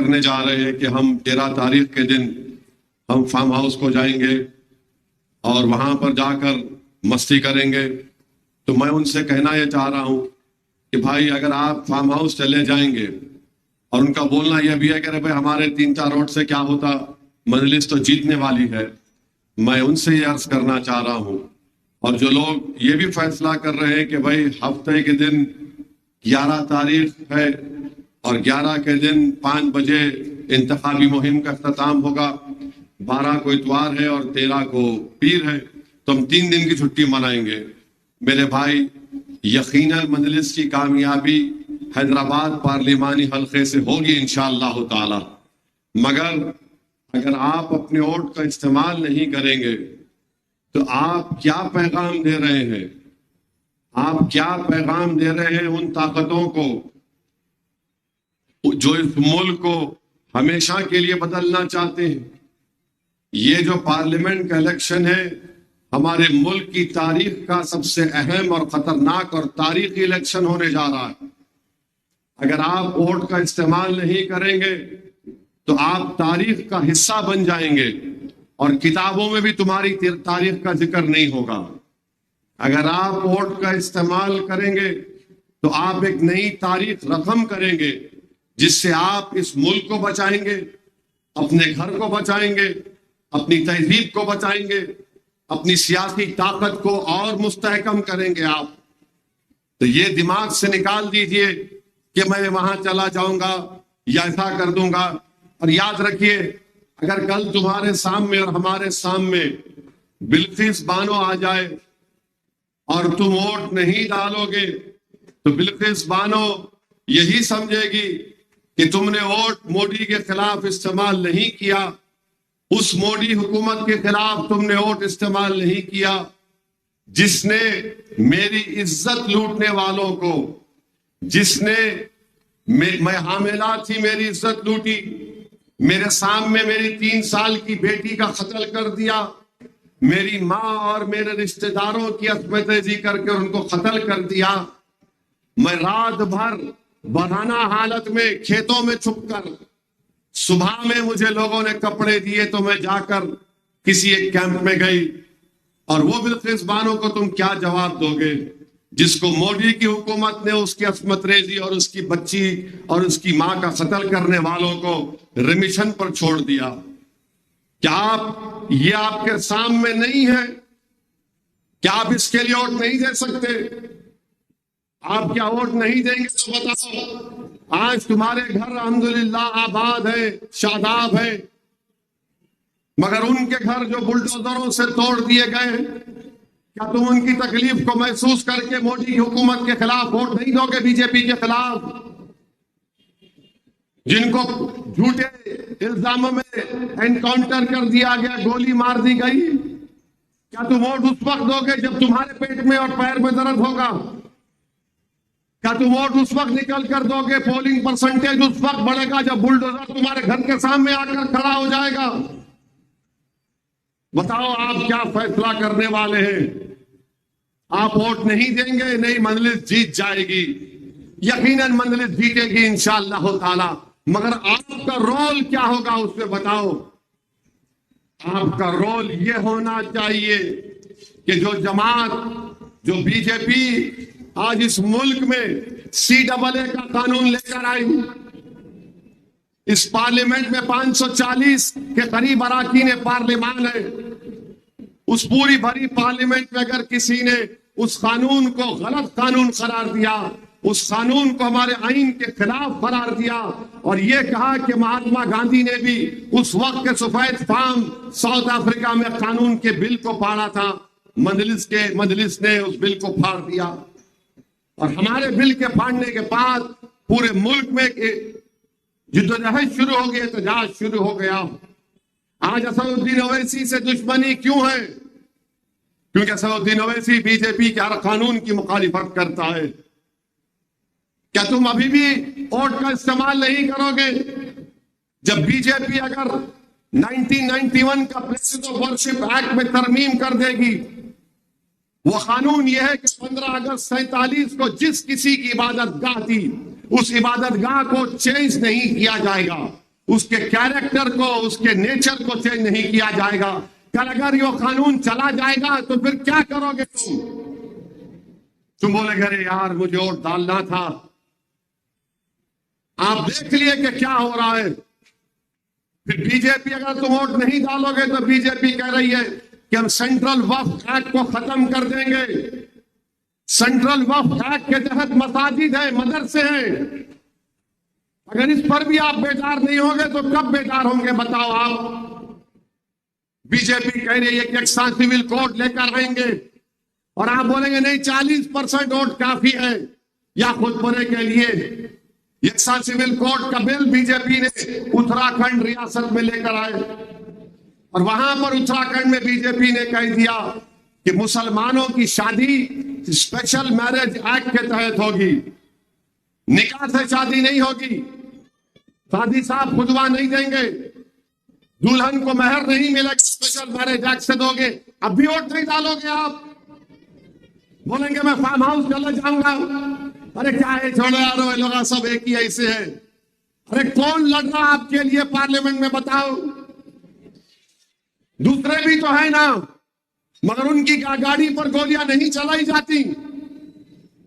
करने जा रहे हैं कि हम 13 तारीख के दिन हम फार्म हाउस को जाएंगे और वहां पर जाकर मस्ती करेंगे। तो मैं उनसे कहना यह चाह रहा हूं कि भाई अगर आप फार्म हाउस चले जाएंगे, और उनका बोलना यह भी है कि अरे भाई हमारे 3-4 वोट से क्या होता, मजलिस तो जीतने वाली है। मैं उनसे ये अर्ज करना चाह रहा हूं, और जो लोग ये भी फैसला कर रहे हैं कि भाई हफ्ते के दिन 11 तारीख है और 11 के दिन 5 बजे इंतखाबी मुहिम का अख्ताम होगा, 12 को इतवार है और 13 को पीर है, तो हम 3 दिन की छुट्टी मनाएंगे। मेरे भाई, यकीनन मजलिस की कामयाबी हैदराबाद पार्लिमानी हल्के से होगी इंशाअल्लाह ताला। मगर अगर आप अपने वोट का इस्तेमाल नहीं करेंगे तो आप क्या पैगाम दे रहे हैं? आप क्या पैगाम दे रहे हैं उन ताकतों को जो इस मुल्क को हमेशा के लिए बदलना चाहते हैं? ये जो पार्लियामेंट का इलेक्शन है हमारे मुल्क की तारीख का सबसे अहम और खतरनाक और तारीखी इलेक्शन होने जा रहा है। अगर आप वोट का इस्तेमाल नहीं करेंगे तो आप तारीख का हिस्सा बन जाएंगे और किताबों में भी तुम्हारी तारीख का जिक्र नहीं होगा। अगर आप वोट का इस्तेमाल करेंगे तो आप एक नई तारीख रकम करेंगे, जिससे आप इस मुल्क को बचाएंगे, अपने घर को बचाएंगे, अपनी तहजीब को बचाएंगे, अपनी सियासी ताकत को और मुस्तहकम करेंगे आप। तो ये दिमाग से निकाल दीजिए कि मैं वहां चला जाऊंगा या ऐसा कर दूंगा। और याद रखिए, अगर कल तुम्हारे सामने और हमारे सामने बिल्किस बानो आ जाए और तुम वोट नहीं डालोगे तो बिल्किस बानो यही समझेगी कि तुमने वोट मोदी के खिलाफ इस्तेमाल नहीं किया, उस मोदी हुकूमत के खिलाफ तुमने वोट इस्तेमाल नहीं किया जिसने मेरी इज्जत लूटने वालों को, जिसने मैं हामिला थी मेरी इज्जत लूटी, मेरे सामने मेरी 3 साल की बेटी का कत्ल कर दिया, मेरी माँ और मेरे रिश्तेदारों की असमतेजी करके उनको कत्ल कर दिया। मैं रात भर बरहाना हालत में खेतों में छुपकर, सुबह में मुझे लोगों ने कपड़े दिए तो मैं जाकर किसी एक कैंप में गई। और वो बिल्किस बानो को तुम क्या जवाब दोगे जिसको मोदी की हुकूमत ने उसकी असमत रेजी और उसकी बच्ची और उसकी मां का कत्ल करने वालों को रिमिशन पर छोड़ दिया? क्या आप ये आपके सामने नहीं है? क्या आप इसके लिए वोट नहीं दे सकते? आप क्या वोट नहीं देंगे तो बताओ। आज तुम्हारे घर अल्हम्दुलिल्लाह आबाद है, शादाब है, मगर उनके घर जो बुलडोजरों से तोड़ दिए गए, क्या तुम उनकी तकलीफ को महसूस करके मोदी की हुकूमत के खिलाफ वोट नहीं दोगे? बीजेपी के खिलाफ जिनको झूठे इल्जामों में एनकाउंटर कर दिया गया, गोली मार दी गई, क्या तुम वोट उस वक्त दोगे जब तुम्हारे पेट में और पैर में दर्द होगा? क्या तुम वोट उस वक्त निकल कर दोगे? पोलिंग परसेंटेज उस वक्त बढ़ेगा जब बुलडोजर तुम्हारे घर के सामने आकर खड़ा हो जाएगा। बताओ आप क्या फैसला करने वाले हैं? आप वोट नहीं देंगे, नहीं मजलिस जीत जाएगी, यकीनन मजलिस जीतेगी इंशाअल्लाह ताला। मगर आपका रोल क्या होगा उसमें बताओ। आपका रोल यह होना चाहिए कि जो जमात, जो बीजेपी आज इस मुल्क में CAA का कानून लेकर आई, इस पार्लियामेंट में 540 के करीब अराकीन पार्लियामान है, उस पूरी भरी पार्लियामेंट में अगर किसी ने उस कानून को गलत कानून करार दिया, उस कानून को हमारे आईन के खिलाफ करार दिया और यह कहा कि महात्मा गांधी ने भी उस वक्त के सफेद फार्म साउथ अफ्रीका में कानून के बिल को फाड़ा था, मजलिस ने उस बिल को फाड़ दिया। और हमारे बिल के फाड़ने के बाद पूरे मुल्क में जिद्दोजहद शुरू हो गई, एहतजाज शुरू हो गया। आज असदुद्दीन ओवैसी से दुश्मनी क्यों है? क्योंकि असदुद्दीन ओवैसी बीजेपी के हर कानून की मुखालिफत करता है। क्या तुम अभी भी वोट का इस्तेमाल नहीं करोगे? जब बीजेपी अगर 1991 का प्लेसेस ऑफ वर्शिप एक्ट में तरमीम कर देगी, वो कानून यह है कि 15 अगस्त 47 को जिस किसी की इबादत गाह थी, उस इबादत गाह को चेंज नहीं किया जाएगा, उसके कैरेक्टर को, उसके नेचर को चेंज नहीं किया जाएगा। कल अगर ये कानून चला जाएगा तो फिर क्या करोगे तुम बोलेगे अरे यार मुझे वोट डालना था। आप देख लिए कि क्या हो रहा है। फिर बीजेपी, अगर तुम वोट नहीं डालोगे तो बीजेपी कह रही है कि हम सेंट्रल वक्फ एक्ट को खत्म कर देंगे। सेंट्रल वक्फ एक्ट के तहत मसाजिद है, मदरसे हैं। अगर इस पर भी आप बेदार नहीं होंगे तो कब बेदार होंगे बताओ आप। बीजेपी कह रही है कि एक साथ सिविल कोड लेकर आएंगे और आप बोलेंगे नहीं 40% वोट काफी है या खुदबुरे के लिए। एक साथ सिविल कोड का बिल बीजेपी ने उत्तराखंड रियासत में लेकर आए और वहां पर उत्तराखंड में बीजेपी ने कह दिया कि मुसलमानों की शादी स्पेशल मैरिज एक्ट के तहत होगी, निकाह से शादी नहीं होगी। शादी साहब खुदवा नहीं देंगे, दुल्हन को महर नहीं मिलेगा, स्पेशल मैरिज एक्ट से दोगे। अब भी वोट नहीं डालोगे आप, बोलेंगे मैं फार्म हाउस चला जाऊंगा। अरे क्या है, छोड़ो यार, लोग सब एक ही ऐसे है। अरे कौन लड़ रहा आपके लिए पार्लियामेंट में बताओ। दूसरे भी तो है ना, मगर उनकी गाड़ी पर गोलियां नहीं चलाई जाती,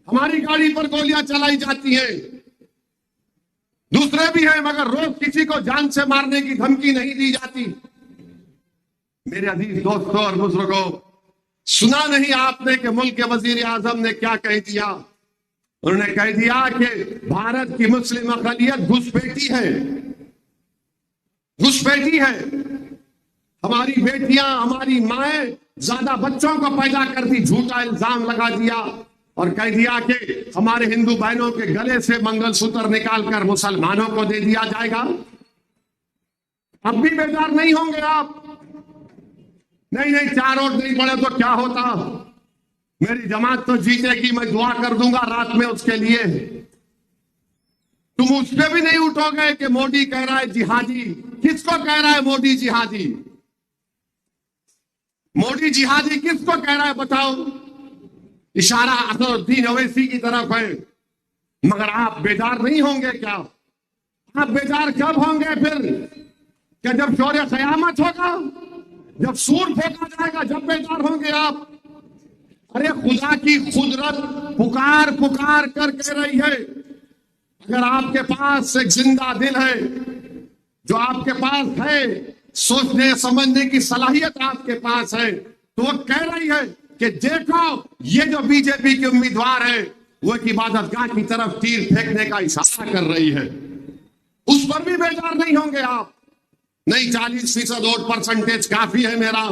हमारी गाड़ी पर गोलियां चलाई जाती हैं। दूसरे भी हैं मगर रोज किसी को जान से मारने की धमकी नहीं दी जाती। मेरे अजीज दोस्तों और बुजुर्गों, सुना नहीं आपने कि मुल्क के वजीर आजम ने क्या कह दिया। उन्होंने कह दिया कि भारत की मुस्लिम अक़लियत घुसपैठी है, घुसपैठी है। हमारी बेटियां, हमारी माएं ज्यादा बच्चों को पैदा करती, झूठा इल्जाम लगा दिया और कह दिया कि हमारे हिंदू बहनों के गले से मंगलसूत्र निकालकर मुसलमानों को दे दिया जाएगा। अब भी बेजार नहीं होंगे आप। नहीं 4 वोट नहीं पड़े तो क्या होता, मेरी जमात तो जीतेगी, मैं दुआ कर दूंगा रात में उसके लिए। तुम उस पर भी नहीं उठोगे कि मोदी कह रहा है जिहादी। किसको कह रहा है मोदी जिहादी? मोदी जिहादी किसको कह रहा है बताओ? इशारा असदुद्दीन ओवैसी की तरफ है। मगर आप बेदार नहीं होंगे क्या? आप बेदार कब होंगे फिर? क्या जब शौर्य क़यामत होगा, जब सूर फेंका जाएगा, जब बेदार होंगे आप? अरे खुदा की कुदरत पुकार पुकार कर कह रही है, अगर आपके पास एक जिंदा दिल है, जो आपके पास है, सोचने समझने की सलाहियत आपके पास है, तो वो कह रही है कि देखो ये जो बीजेपी की उम्मीदवार है वो एक इबादतगाह की तरफ तीर फेंकने का इशारा कर रही है। उस पर भी बेजार नहीं होंगे आप। नहीं 40% वोट परसेंटेज काफी है मेरा।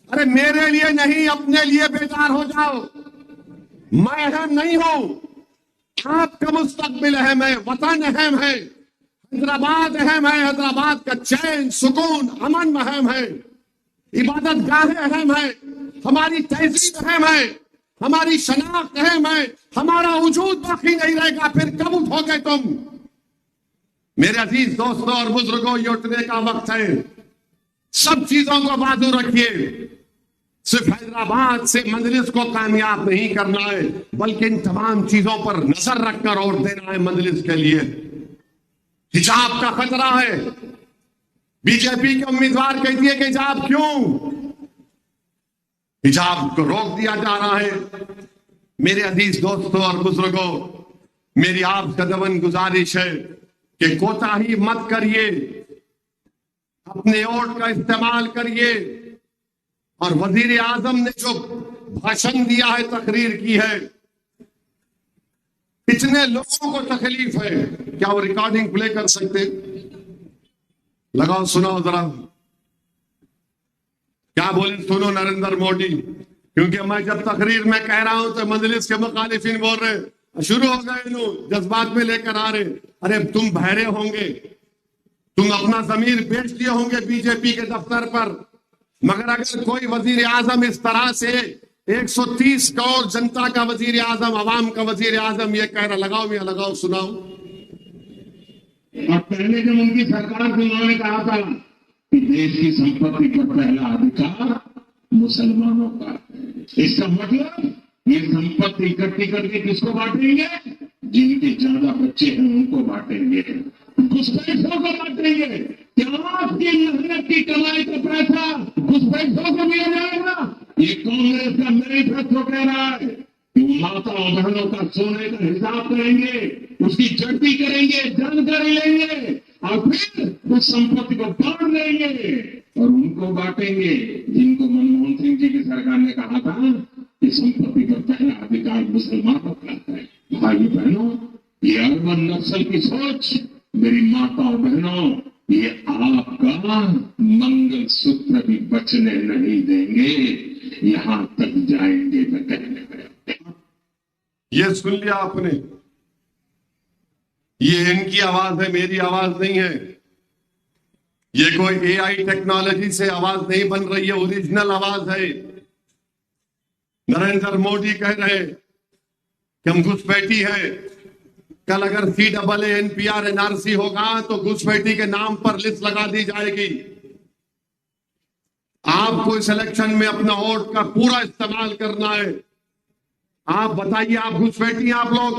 अरे मेरे लिए नहीं, अपने लिए बेजार हो जाओ। मैं अहम नहीं हूं, आपका मुस्तकबिल अहम है, वतन अहम है, हैदराबाद अहम है, हैदराबाद का चैन सुकून अमन अहम है, इबादत गाह अहम है, हमारी तहजीब अहम है, हमारी शनाख्त अहम है, हमारा वजूद बाकी नहीं रहेगा। फिर कब उठोगे तुम? मेरे अजीज दोस्तों और बुजुर्गों, ये उठने का वक्त है। सब चीजों को बाजू रखिए। सिर्फ हैदराबाद से मजलिस को कामयाब नहीं करना है, बल्कि इन तमाम चीजों पर नजर रखकर वोट देना है मजलिस के लिए। हिजाब का खतरा है। बीजेपी के उम्मीदवार कहती है कि हिजाब क्यों? हिजाब को रोक दिया जा रहा है। मेरे अजीज दोस्तों और बुजुर्गों, मेरी आप कदमन गुजारिश है कि कोताही मत करिए, अपने वोट का इस्तेमाल करिए। और वजीर आजम ने जो भाषण दिया है, तकरीर की है, कितने लोगों को तकलीफ है। क्या वो रिकॉर्डिंग प्ले कर सकते? लगाओ, सुनाओ जरा क्या बोले, सुनो नरेंद्र मोदी। क्योंकि मैं जब तकरीर में कह रहा हूं तो मजलिस के मुखालिफिन बोल रहे, शुरू हो गए लोग जज्बात में लेकर आ रहे। अरे तुम बहरे होंगे, तुम अपना जमीर बेच दिए होंगे बीजेपी के दफ्तर पर, मगर अगर कोई वजीर आजम इस तरह से 130 करोड़ जनता का वजीर आजम, अवाम का वजीर आजम ये कह रहा, लगाओ मियां लगाओ, सुनाओ। और पहले जब उनकी सरकार को उन्होंने कहा था कि देश की संपत्ति का पहला अधिकार मुसलमानों का, इसका मतलब ये संपत्ति इकट्ठी करके किसको बांटेंगे? जिनके ज्यादा बच्चे हैं उनको बांटेंगे। घुसपैठियों को बांटेंगे। क्या आपकी मेहनत की कमाई का पैसा घुसपैठियों को दिया जाएगा? ये कांग्रेस का मैनिफेस्टो कह रहा है कि माता और बहनों का सोने का हिसाब करेंगे, उसकी जड़ती करेंगे, जानकारी लेंगे और फिर उस संपत्ति को बांट देंगे और उनको बांटेंगे जिनको मनमोहन सिंह जी की सरकार ने कहा था कि संपत्ति का पहला अधिकार मुसलमानों का है। भाई बहनों, ये अर्बन नक्सल की सोच मेरी माताओं बहनों, ये आपका मंगल सूत्र भी बचने नहीं देंगे, यहां तक जाएंगे मैं कहने गया। ये सुन लिया आपने, ये इनकी आवाज है, मेरी आवाज नहीं है। ये कोई एआई टेक्नोलॉजी से आवाज नहीं बन रही है, ओरिजिनल आवाज है। नरेंद्र मोदी कह रहे कि हम घुसपैठी है। कल अगर CAA NPR NRC होगा तो घुसपैठी के नाम पर लिस्ट लगा दी जाएगी। आपको इस इलेक्शन में अपना वोट का पूरा इस्तेमाल करना है। आप बताइए, आप घुसपैठी हैं? आप लोग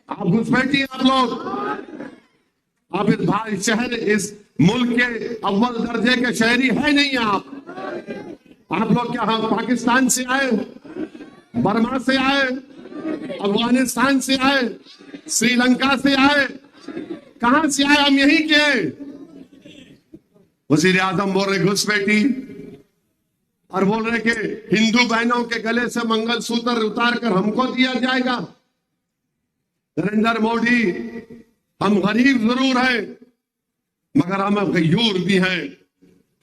आप घुसपैठी हैं? आप लोग आप इस भाई शहर, इस मुल्क के अव्वल दर्जे के शहरी है नहीं। आप लोग क्या हम पाकिस्तान से आए, बर्मा से आए, अफगानिस्तान से आए, श्रीलंका से आए, कहां से आए? हम यहीं के हैं। वजीर आजम बोल रहे घुसपैठी और बोल रहे कि हिंदू बहनों के गले से मंगलसूत्र उतार कर हमको दिया जाएगा। नरेंद्र मोदी, हम गरीब जरूर हैं मगर हम गयूर भी हैं।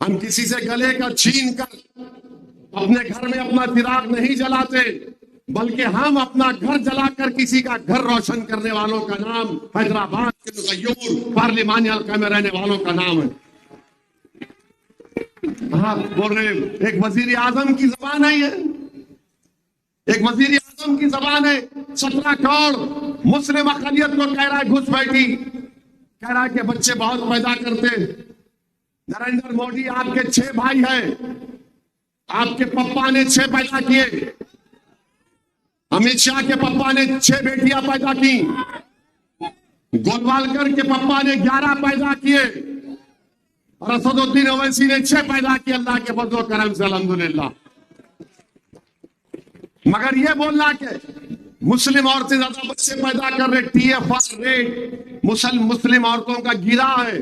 हम किसी से गले का छीन कर अपने घर में अपना चिराग नहीं जलाते, बल्कि हम अपना घर जलाकर किसी का घर रोशन करने वालों का नाम हैदराबाद के गयूर पार्लिमानी हल्का में रहने वालों का नाम है। हाँ, बोल रहे एक वजीर आजम की जबान है, ये एक वजीर आजम की जबान है। 17 करोड़ मुस्लिम अकलियत को कह रहा है घुसपैठी, कह रहा है कि बच्चे बहुत पैदा करते। नरेंद्र मोदी, आपके 6 भाई हैं, आपके पप्पा ने 6 पैदा किए, अमित शाह के पप्पा ने 6 बेटियां पैदा की, गोलवालकर के पप्पा ने 11 पैदा किए और असदुद्दीन ओवैसी ने 6 पैदा किए। अल्लाह के फजल करम से अल्हम्दुलिल्लाह। मगर ये बोलना कि मुस्लिम औरतें ज्यादा बच्चे पैदा कर रहे, TFR रेट मुस्लिम औरतों का गिरा है,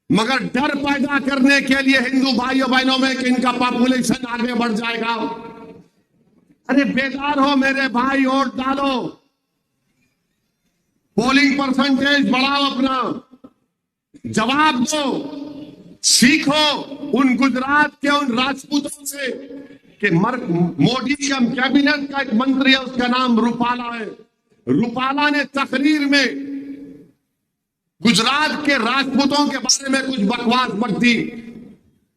मगर डर पैदा करने के लिए हिंदू भाइयों बहनों में कि इनका पॉपुलेशन आगे बढ़ जाएगा। अरे बेदार हो मेरे भाई, वोट डालो, पोलिंग परसेंटेज बढ़ाओ, अपना जवाब दो, सीखो उन गुजरात के उन राजपूतों से कि मोदी का कैबिनेट का एक मंत्री है, उसका नाम रूपाला है। रूपाला ने तकरीर में गुजरात के राजपूतों के बारे में कुछ बकवास बक दी।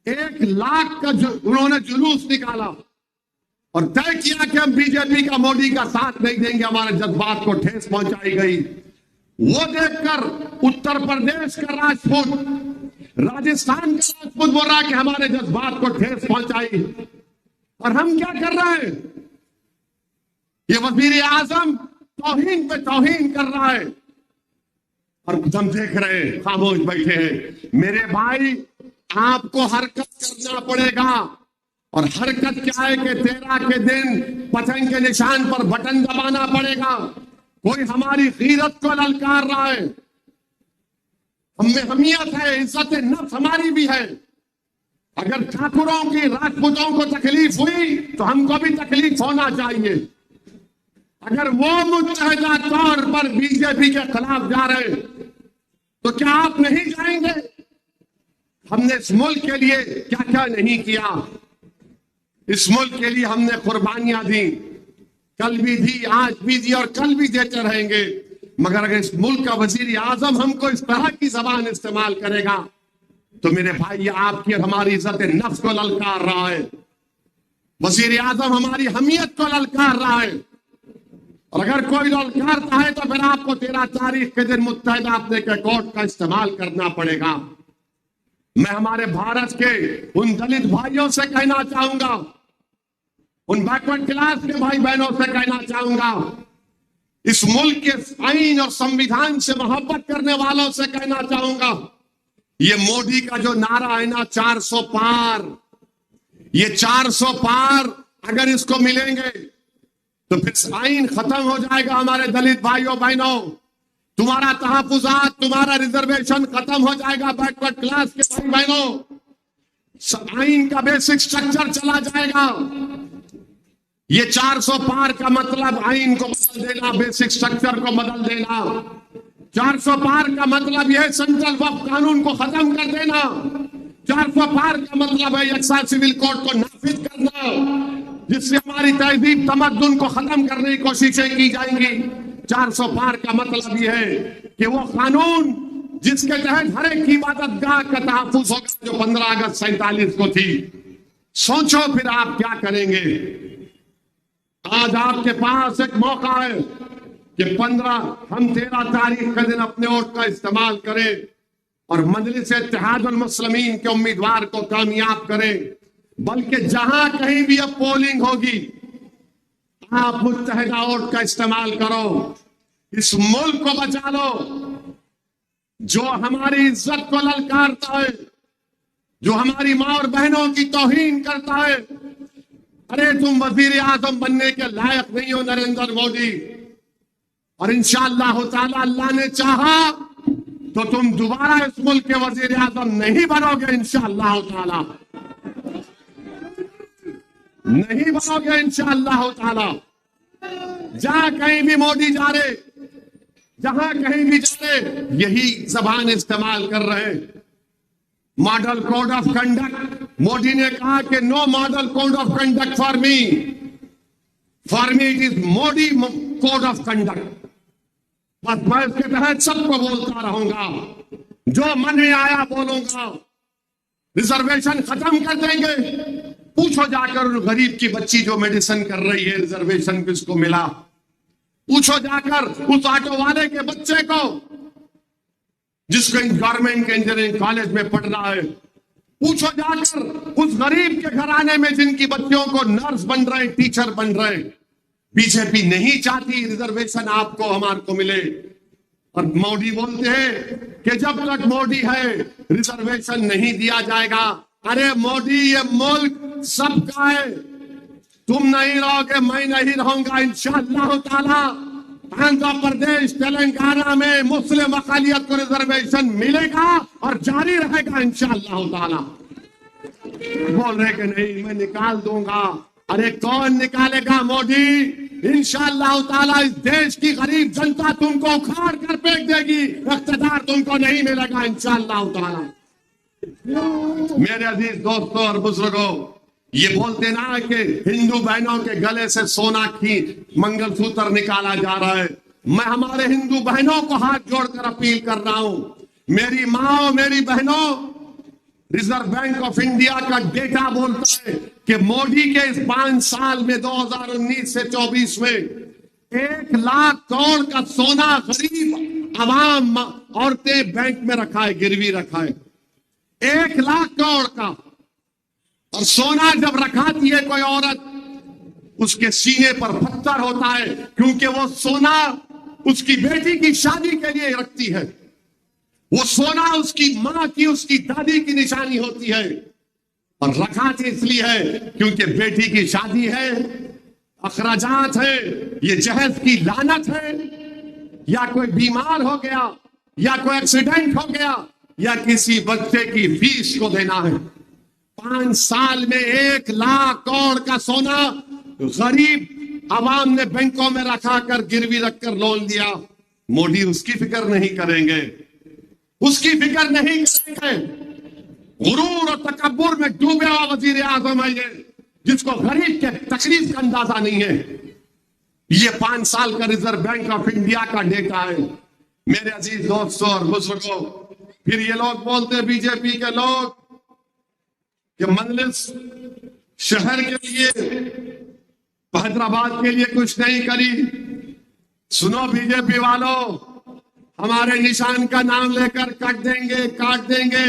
1 लाख का उन्होंने जुलूस निकाला और तय किया कि हम बीजेपी का मोदी का साथ नहीं देंगे, हमारे जज्बात को ठेस पहुंचाई गई। वो देखकर उत्तर प्रदेश का राजपूत, राजस्थान का राजपूत बोल रहा है कि हमारे जज्बात को ठेस पहुंचाई। और हम क्या कर रहे हैं? ये वजीर आजम तौहीन पे तौहीन कर रहा है और हम देख रहे हैं, खामोश बैठे हैं। मेरे भाई, आपको हरकत करना पड़ेगा और हरकत क्या है कि 13 के दिन पतंग के निशान पर बटन दबाना पड़ेगा। कोई हमारी गीरत को ललकार रहा है, हमें हमियत है, इज्जत नफ्स हमारी भी है। अगर ठाकुरों की, राजपूतों को तकलीफ हुई तो हमको भी तकलीफ होना चाहिए। अगर वो मुत्तहदा तौर पर बीजेपी के खिलाफ जा रहे तो क्या आप नहीं जाएंगे? हमने इस मुल्क के लिए क्या क्या नहीं किया, इस मुल्क के लिए हमने कुर्बानियां दी, कल भी दी, आज भी दी और कल भी देते रहेंगे। मगर अगर इस मुल्क का वजीर आजम हमको इस तरह की जबान इस्तेमाल करेगा तो मेरे भाई, ये आपकी और हमारी इज्जत नफ्स को ललकार रहा है। वजीर आजम हमारी हमियत को ललकार रहा है और अगर कोई ललकारता है तो फिर आपको 13 तारीख के दिन मुत्तहिदा अपने के कोर्ट का इस्तेमाल करना पड़ेगा। मैं हमारे भारत के उन दलित भाइयों से कहना चाहूंगा, उन बैकवर्ड क्लास के भाई बहनों से कहना चाहूंगा इस मुल्क के आईन और संविधान से मोहब्बत करने वालों से कहना चाहूंगा, ये मोदी का जो नारा है ना 400 पार, ये 400 पार अगर इसको मिलेंगे तो फिर आईन खत्म हो जाएगा। हमारे दलित भाइयों बहनों, तुम्हारा तहफुजात, तुम्हारा रिजर्वेशन खत्म हो जाएगा। बैकवर्ड क्लास के भाई बहनों, आईन का बेसिक स्ट्रक्चर चला जाएगा। ये 400 पार का मतलब आईन को बदल देना, बेसिक स्ट्रक्चर को बदल देना। 400 पार का मतलब यह सेंट्रल वक्फ कानून को खत्म कर देना। 400 पार का मतलब है यकसा सिविल कोड को नाफिज करना, जिससे हमारी तहजीब तमद्दुन को खत्म करने की कोशिशें की जाएंगी। 400 पार का मतलब यह है कि वो कानून जिसके तहत हर एक की इबादतगाह का तहफ्फुज होगा, जो 15 अगस्त 47 को थी। सोचो फिर आप क्या करेंगे। आज आपके पास एक मौका है कि 13 तारीख का दिन अपने वोट का इस्तेमाल करें और मजलिस इत्तेहादुल मुस्लिमीन के उम्मीदवार को कामयाब करें। बल्कि जहां कहीं भी अब पोलिंग होगी, आप मुत्तहिदा वोट का इस्तेमाल करो, इस मुल्क को बचा लो। जो हमारी इज्जत को ललकारता है, जो हमारी मां और बहनों की तौहीन करता है, अरे तुम वजीर आजम बनने के लायक नहीं हो नरेंद्र मोदी, और इंशाअल्लाह ताला अल्लाह ने चाहा तो तुम दोबारा इस मुल्क के वजीर आजम नहीं बनोगे। इंशाअल्लाह ताला नहीं बनोगे इंशाअल्लाह ताला। जहां कहीं भी मोदी जा रहे, जहां कहीं भी जा रहे, यही जबान इस्तेमाल कर रहे। Model code of conduct, Modi ने कहा कि no model code of conduct for me it is Modi code of conduct. बस मैं इसके तहत सबको बोलता रहूंगा, जो मन में आया बोलूंगा। रिजर्वेशन खत्म कर देंगे। पूछो जाकर उन गरीब की बच्ची जो मेडिसिन कर रही है, रिजर्वेशन किसको मिला। पूछो जाकर उस ऑटो वाले के बच्चे को जिसको गवर्नमेंट के इंजीनियरिंग कॉलेज में पढ़ रहा है। पूछो जाकर उस गरीब के घराने में जिनकी बच्चियों को नर्स बन रहे, टीचर बन रहे। बीजेपी नहीं चाहती रिजर्वेशन आपको हमारे को मिले, और मोदी बोलते हैं कि जब तक मोदी है रिजर्वेशन नहीं दिया जाएगा। अरे मोदी, ये मुल्क सबका है, तुम नहीं रहोगे, मैं नहीं रहूंगा। इंशाअल्लाह ताला आंध्र प्रदेश, तेलंगाना में मुस्लिम अकालियत को रिजर्वेशन मिलेगा और जारी रहेगा इंशाअल्लाह ताला। बोल रहे कि नहीं मैं निकाल दूंगा। अरे कौन निकालेगा मोदी? इंशाअल्लाह ताला इस देश की गरीब जनता तुमको उखाड़ कर फेंक देगी, इख्तियार तुमको नहीं मिलेगा इंशाअल्लाह ताला। मेरे अजीज दोस्तों और बुजुर्गों, ये बोलते ना कि हिंदू बहनों के गले से सोना की मंगलसूत्र निकाला जा रहा है। मैं हमारे हिंदू बहनों को हाथ जोड़कर अपील कर रहा हूं, मेरी माँ, मेरी बहनों, रिजर्व बैंक ऑफ इंडिया का डेटा बोलता है कि मोदी के इस 5 साल में 2019 से 24 में 1 लाख करोड़ का सोना गरीब आवाम, औरतें बैंक में रखा है, गिरवी रखा है। 1 लाख करोड़ का। और सोना जब रखाती है कोई औरत, उसके सीने पर पत्थर होता है, क्योंकि वो सोना उसकी बेटी की शादी के लिए रखती है। वो सोना उसकी मां की, उसकी दादी की निशानी होती है। और रखाती इसलिए है क्योंकि बेटी की शादी है, अखराजात है, ये जहेज की लानत है, या कोई बीमार हो गया, या कोई एक्सीडेंट हो गया, या किसी बच्चे की फीस को देना है। 5 साल में 1 लाख करोड़ का सोना गरीब आवाम ने बैंकों में रखा कर, गिरवी रखकर लोन दिया। मोदी उसकी फिक्र नहीं करेंगे, उसकी फिक्र नहीं करेंगे। गुरूर और तकब्बुर में डूबे हुआ वजीर आजम है ये, जिसको गरीब के तकलीफ का अंदाजा नहीं है। ये 5 साल का रिजर्व बैंक ऑफ इंडिया का डेटा है। मेरे अजीज दोस्तों और बुजुर्गों, फिर ये लोग बोलते, बीजेपी के लोग, कि मजलिस शहर के लिए, हैदराबाद के लिए कुछ नहीं करी। सुनो बीजेपी वालों, हमारे निशान का नाम लेकर काट देंगे।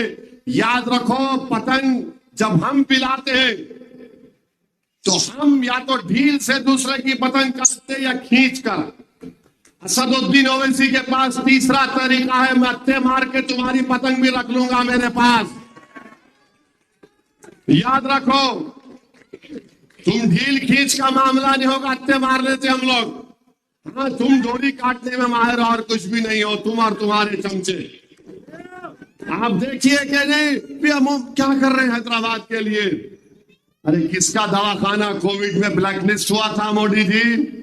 याद रखो, पतंग जब हम पिलाते हैं तो हम या तो ढील से दूसरे की पतंग काटते या खींच कर। असदुद्दीन ओवैसी के पास तीसरा तरीका है, मैं अत्ते मार के तुम्हारी पतंग भी रख लूंगा मेरे पास। याद रखो, तुम ढील खींच का मामला नहीं होगा अत्ते मारने से हम लोग। हाँ, तुम डोरी काटने में माहिर और कुछ भी नहीं हो, तुम और तुम्हारे चमचे। आप देखिए कि नहीं भी हम क्या कर रहे हैं हैदराबाद के लिए। अरे किसका दवाखाना कोविड में ब्लैकलिस्ट हुआ था मोदी जी?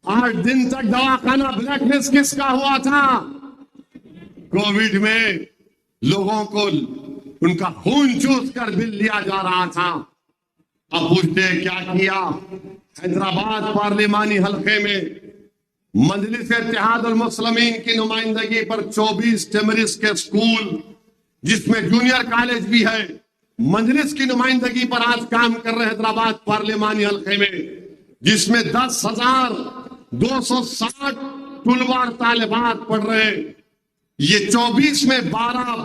8 दिन तक दवाखाना ब्लैकलिस्ट किसका हुआ था? कोविड में लोगों को उनका खून चूस कर बिल लिया जा रहा था। अब पूछते हैं क्या किया? हैदराबाद पार्लिमानी हलके में मजलिस इत्तेहाद उल मुस्लिमीन की नुमाइंदगी पर 24 टेमरिस के स्कूल, जिसमें जूनियर कॉलेज भी है, मजलिस की नुमाइंदगी पर आज काम कर रहे हैदराबाद पार्लिमानी हलके में, जिसमें 10,260 तुलबा और तालिबात पढ़ रहे। ये 24 में 12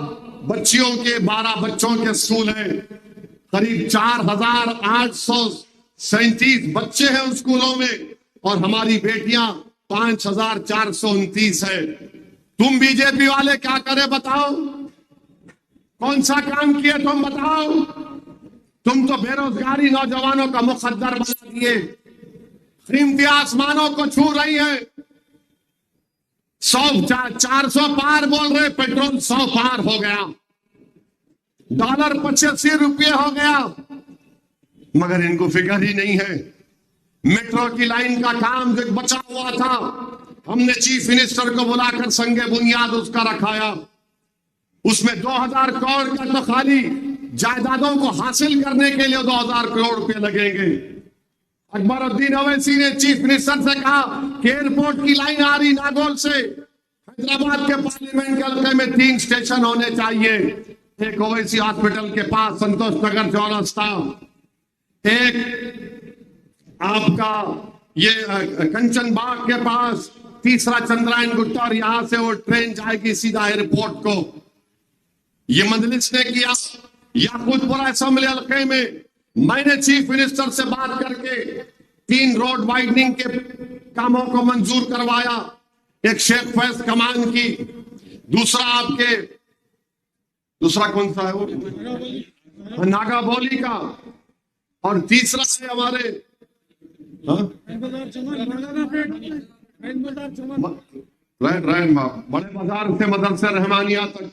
बच्चों के स्कूल है। करीब 4,837 बच्चे हैं उन स्कूलों में, और हमारी बेटियां 5,429 है। तुम बीजेपी वाले क्या करे बताओ? कौन सा काम किए तुम बताओ? तुम तो बेरोजगारी नौजवानों का मुकद्दर बना दिए। कीमती आसमानों को छू रही है। 400 पार बोल रहे, पेट्रोल 100 पार हो गया, डॉलर 85 रुपये हो गया, मगर इनको फिक्र ही नहीं है। मेट्रो की लाइन का काम जो बचा हुआ था, हमने चीफ मिनिस्टर को बुलाकर संगे बुनियाद उसका रखाया। उसमें 2000 करोड़ का तो खाली जायदादों को हासिल करने के लिए 2000 करोड़ रुपए लगेंगे। अकबरुद्दीन ओवैसी ने चीफ मिनिस्टर से कहा कि एयरपोर्ट की लाइन आ रही नागौल से, हैदराबाद के पार्लियामेंट के हल्के में 3 स्टेशन होने चाहिए। एक ओवैसी हॉस्पिटल के पास संतोष नगर चौरस्ता, एक आपका ये कंचन बाग के पास, तीसरा चंद्रायन गुट्टा, और यहां से वो ट्रेन जाएगी सीधा एयरपोर्ट को। ये मजलिस ने किया। याकूतपुरा असेंबली हल्के में मैंने चीफ मिनिस्टर से बात करके 3 रोड वाइडनिंग के कामों को मंजूर करवाया। एक शेख फैज कमान की, दूसरा कौन सा है वो, नागाबोली का, और तीसरा है हमारे बड़े बाजार से मदरसे रहमानिया तक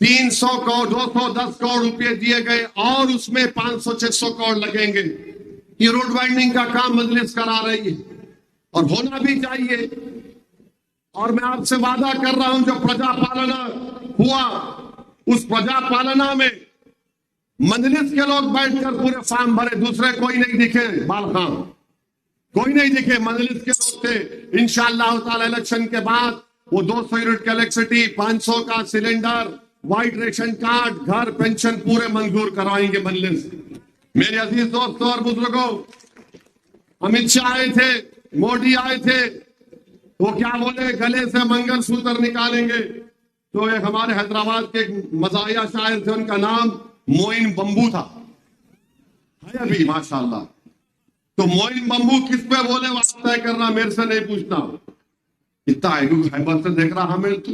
300 करोड़ 210 करोड़ रुपए दिए गए, और उसमें 500-600 करोड़ लगेंगे। ये रोड वाइडनिंग का काम मजलिस करा रही है, और होना भी चाहिए। और मैं आपसे वादा कर रहा हूं, जो प्रजा पालना हुआ, उस प्रजा पालना में मजलिस के लोग बैठकर पूरे फॉर्म भरे, दूसरे कोई नहीं दिखे, बालखान कोई नहीं दिखे, मजलिस के लोग थे। इंशाअल्लाह ताला इलेक्शन के बाद वो 200 यूनिट की इलेक्ट्रिसिटी, 500 का सिलेंडर, व्हाइट रेशन कार्ड, घर, पेंशन पूरे मंजूर करवाएंगे मजलिस। मेरे अजीज दोस्तों और बुजुर्गों, अमित शाह आए थे, मोदी आए थे, वो क्या बोले, गले से मंगलसूत्र निकालेंगे। तो एक हमारे हैदराबाद के मजाया शायर थे, उनका नाम मोइन बंबू था, है अभी माशाल्लाह। तो मोइन बंबू किस पे बोले वो तय करना, मेरे से नहीं पूछना। इतना हैबत से देख रहा हमें तू,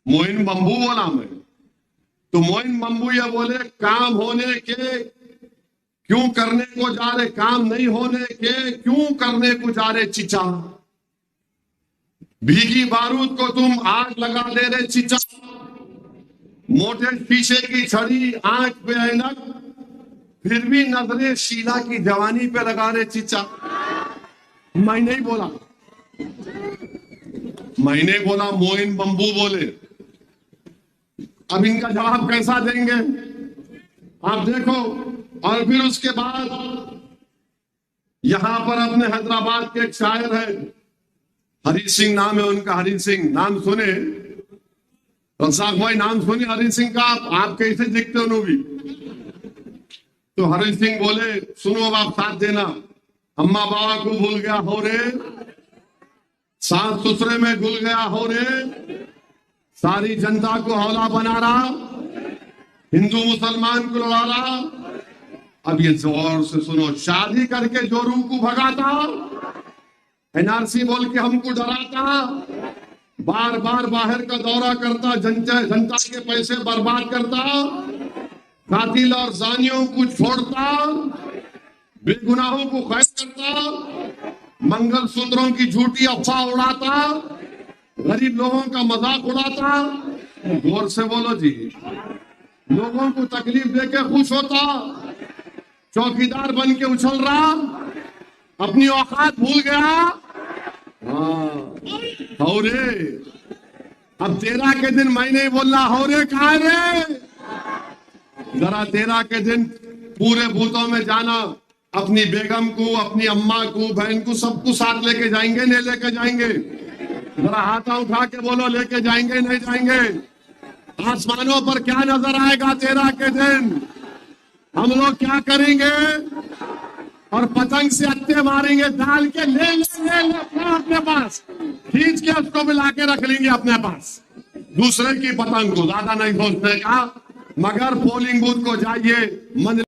मोइन बंबू बोला मैं। तो मोइन बंबू ये बोले, काम होने के क्यों करने को जा रहे, काम नहीं होने के क्यों करने को जा रहे चिचा। भीगी बारूद को तुम आग लगा दे रहे चिचा। मोटे शीशे की छड़ी, आंख पे ऐनक, फिर भी नजरे शीला की जवानी पे लगा रहे चिचा। मैं नहीं बोला, मैंने बोला, मोइन बंबू बोले। अब इनका जवाब कैसा देंगे आप देखो। और फिर उसके बाद यहां पर अपने हैदराबाद के एक शायर है, हरी सिंह नाम है उनका, हरी सिंह नाम सुने, रजाक भाई नाम सुने हरी सिंह का? आप कैसे दिखते हो भी? तो हरी सिंह बोले, सुनो अब आप साथ देना, अम्मा बाबा को भूल गया हो रे, सास ससुरे में घुल गया हो रे, सारी जनता को हौला बना रहा, हिंदू मुसलमान को लड़ा रहा। अब ये जोर से सुनो, शादी करके जो रूह को भगाता, एनआरसी बोल के हमको डराता, बार बार बाहर का दौरा करता, जनता के पैसे बर्बाद करता, कातिल और जानियों को छोड़ता, बेगुनाहों को कैद करता, मंगलसूत्रों की झूठी अफवाह उड़ाता, गरीब लोगों का मजाक उड़ाता। गौर से बोलो जी, लोगों को तकलीफ देके खुश होता, चौकीदार बन के उछल रहा, अपनी औकात भूल गया। हो रे, अब 13 के दिन मैं नहीं बोलना, हो रे कहा रे, जरा 13 के दिन पूरे भूतों में जाना, अपनी बेगम को, अपनी अम्मा को, बहन को, सबको साथ लेके जाएंगे नहीं लेके जाएंगे? जरा हाथ उठा के बोलो, लेके जाएंगे नहीं जाएंगे? आसमानों पर क्या नजर आएगा 13 के दिन? हम लोग क्या करेंगे? और पतंग से अत्ते मारेंगे, डाल के ले अपने पास, खींच के उसको मिला के रख लेंगे अपने पास। दूसरे की पतंग को ज्यादा नहीं सोचने का, मगर पोलिंग बूथ को जाइए,